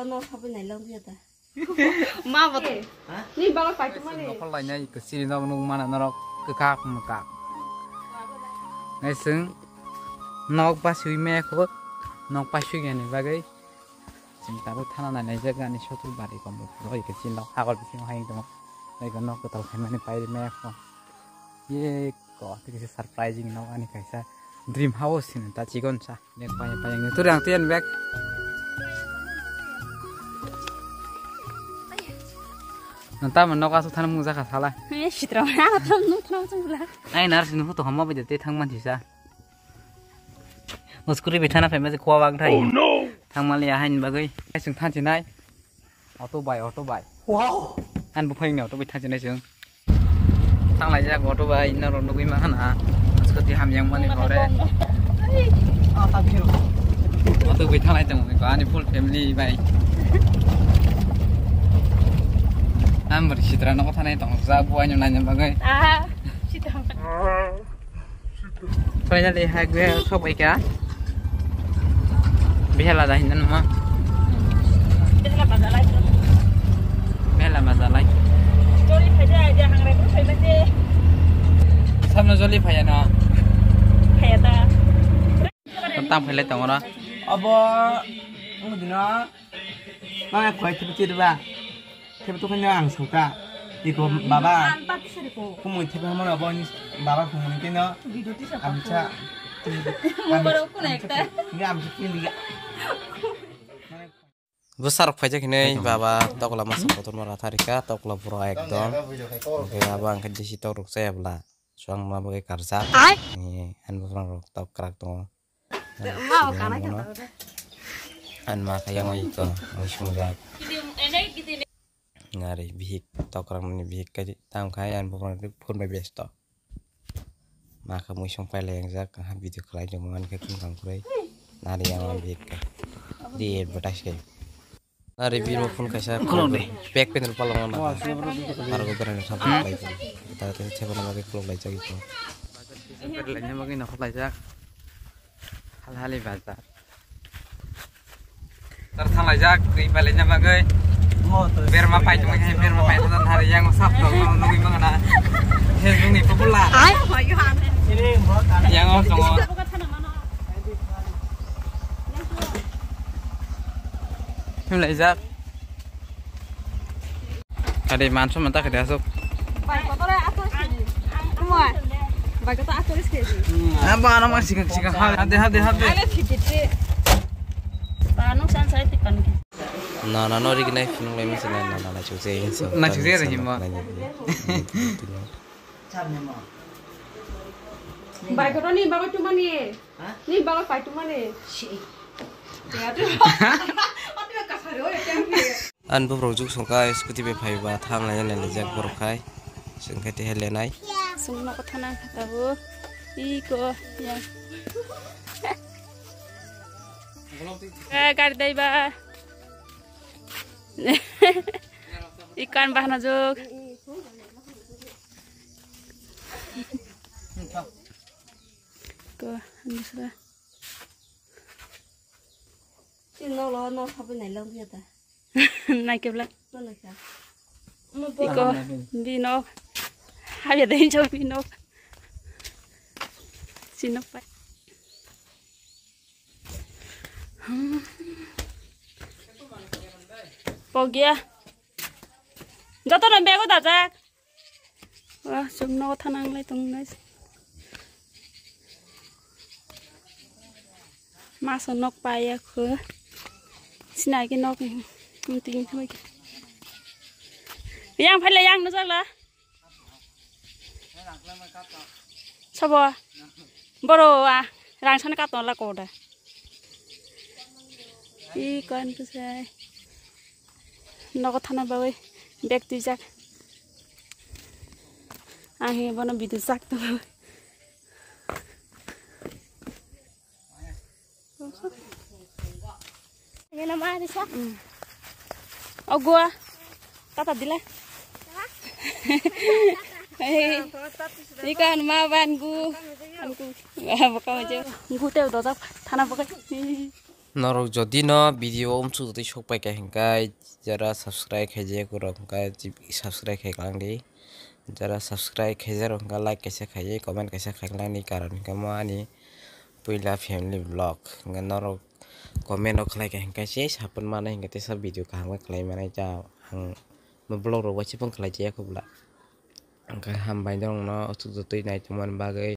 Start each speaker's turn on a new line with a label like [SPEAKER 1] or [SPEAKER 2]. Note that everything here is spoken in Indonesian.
[SPEAKER 1] nó không bên này lâu chưa ta
[SPEAKER 2] ma vật ni bao phải chúng mày
[SPEAKER 3] nó có lại nhảy cái xí nó nung mà nó cứ khác một cả ngày sớm nó pas suy mẹ khóc nó pas suy cái này vậy chúng ta bước thang này giờ cái này số thứ ba thì còn một rồi cái xin nó hai con xin nó hay không đây còn nó cái tàu khai này bay mẹ không ye có thì cái surprising nó anh cái sao dream house này ta chỉ còn sao để bay người tôi đang tiền back nanti mana kau sudah nemu zakat salah?
[SPEAKER 2] Citra mana tahu nuklau cuma.
[SPEAKER 3] Ay nars ini foto hamba bejat thang man sisa. Muskuri bethana famous kuah bang thai. Thang mal ya hain bagai. Ay sung than chinai. Auto buy. Wow. An bu phai ngau to bethana chinai sung. Thang lai ja auto buy na ron nugui ma khana. Muskuri ham yang mani hore. Ah tak kiro. Auto bethana lai tong ko ani full family buy. Amber Citra nó có thằng này tổng ra bua như này như vậy
[SPEAKER 2] Citra
[SPEAKER 3] bây giờ đi hai người không vậy cả bây giờ là đây nên mà bây giờ là mà lại
[SPEAKER 2] Jolly phải ra hàng này cũng phải mất đi
[SPEAKER 3] sao nó Jolly phải nó
[SPEAKER 2] phải ta
[SPEAKER 3] tạm phải lấy tổng đó
[SPEAKER 4] không được nó phải chụp chụp ba thế tôi không ăn sầu cả thì có bà không muốn thế mà nó bao nhiêu bà không muốn cái nó ăn cha
[SPEAKER 5] besar pajak ini baba tokla masuk kotor marah tarika tokla pura ekdom oke abang kerja si toruk saya belah suang melakukan karza ini an berang tok kerak tuh
[SPEAKER 2] mau karena
[SPEAKER 5] an maka yang itu semua ngari bihik tokram ni bihik ka tam khayan pokon phun bai besto maka mu song pai leng jak ha video khlai joman ke kun kang kurai nari yang bihik ka di advertise ke nari video phun ka sa pack pen palong na har go beran sa pai ta te cheba na ke klok lai jak itu
[SPEAKER 3] berlanya bagi nak lai jak hal-hal bazar terthang lai jak kui balenya bagai biar mapai cuma kayak biar mapai itu hari yang sabtu nungguin mana hezung nih populer yang ngomong em lại ra ada manso mentah ke dasuk apa nama sih hati
[SPEAKER 5] na nori kena film lain macam na cuci so
[SPEAKER 3] na cuci ada hima
[SPEAKER 2] baik orang ni bagus cuma ni bagus fight cuma ni
[SPEAKER 5] an bu project songkai skuti be phai ba tham la ne le jak bor khai singkai te hele nai
[SPEAKER 2] sungna ko thana khata ho iko ya gar dai ba ikan bahna jog ko andusra
[SPEAKER 1] nó không bên này lâu chưa ta
[SPEAKER 2] nai kebla
[SPEAKER 1] nó là sao
[SPEAKER 2] iko vino hai giờ đến cho vino xin nó phải Pogia, jatuh nampak aku tak cak. Wah, semua tenang lagi tong guys. Masuk nok payah ke, sini lagi nok penting lagi. Yang paling yang tu salah. Siapa? Baru rangsan kat nolak kau dah. Ikan tu saya. Noko thana bagai bag tu jak ahe bana bidu jak tu ini nama ada siapa oh gua kata dile ikan maban gu anku bukan aja gu teh udah tak thana bagai
[SPEAKER 5] Norok jodi no video umsu tu sokpai ka hingkai jara subscribe khaije kurok hingkai subscribe khaiklang di jara subscribe khaijar hingka like kaisa khaiye comment kaisa khaiklang ni karon hingka mo ani puila family vlog hingka norok comment rok khlai ka hingka se sapun mana hingka te sa video kahangma khlai manai ja ang mo vlog ro wachipung khlai je yakubla hingka hambai dong no tu nai tuman bagai